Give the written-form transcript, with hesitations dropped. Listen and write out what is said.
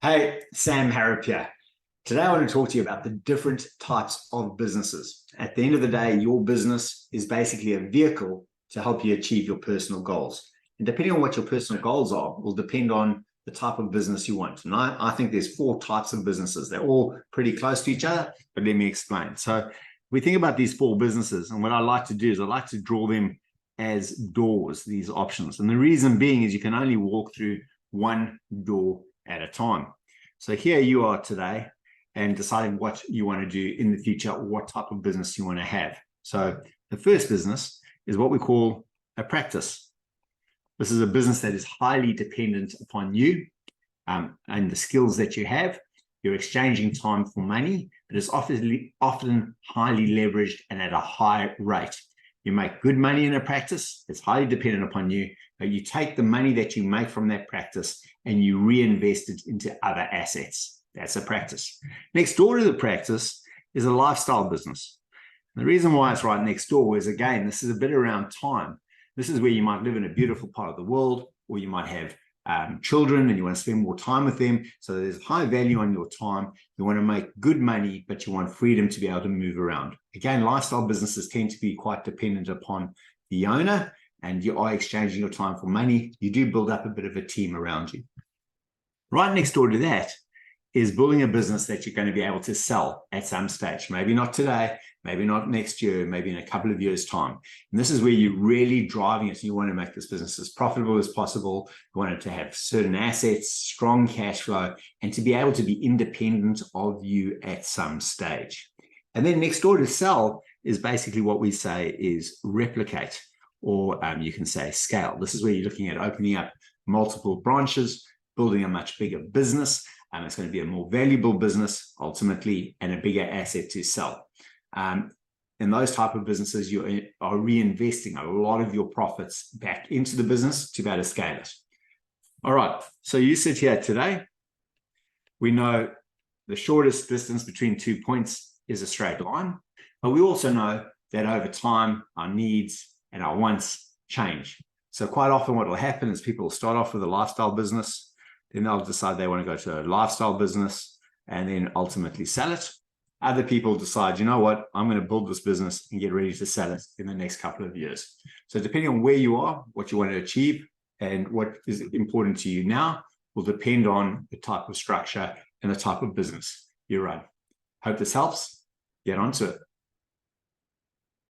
Hey, Sam Harrop here. Today, I want to talk to you about the different types of businesses. At the end of the day, your business is basically a vehicle to help you achieve your personal goals. And depending on what your personal goals are, will depend on the type of business you want. And I think there's four types of businesses. They're all pretty close to each other, but let me explain. So we think about these four businesses, and what I like to do is I like to draw them as doors, these options. And the reason being is you can only walk through one door at a time. So here you are today and deciding what you want to do in the future, or what type of business you want to have. So the first business is what we call a practice. This is a business that is highly dependent upon you and the skills that you have. You're exchanging time for money, but it's often highly leveraged and at a high rate. You make good money in a practice. It's highly dependent upon you, but you take the money that you make from that practice and you reinvest it into other assets. That's a practice. Next door to the practice is a lifestyle business. And the reason why it's right next door is, again, this is a bit around time. This is where you might live in a beautiful part of the world, or you might have children and you want to spend more time with them. So there's high value on your time. You want to make good money, but you want freedom to be able to move around. Again, lifestyle businesses tend to be quite dependent upon the owner, and you are exchanging your time for money. You do build up a bit of a team around you. Right next door to that is building a business that you're going to be able to sell at some stage. Maybe not today, maybe not next year, maybe in a couple of years' time. And this is where you're really driving it. You want to make this business as profitable as possible. You want it to have certain assets, strong cash flow, and to be able to be independent of you at some stage. And then next door to sell is basically what we say is replicate, or you can say scale. This is where you're looking at opening up multiple branches, building a much bigger business. It's going to be a more valuable business ultimately, and a bigger asset to sell. In those type of businesses, you are reinvesting a lot of your profits back into the business to be able to scale it. All right, so you sit here today. We know the shortest distance between 2 points is a straight line, but we also know that over time, our needs and our wants change. So quite often what will happen is people will start off with a lifestyle business, then they'll decide they want to go to a lifestyle business and then ultimately sell it. Other people decide, you know what, I'm going to build this business and get ready to sell it in the next couple of years. So depending on where you are, what you want to achieve, and what is important to you now will depend on the type of structure and the type of business you run. Hope this helps. Get onto it.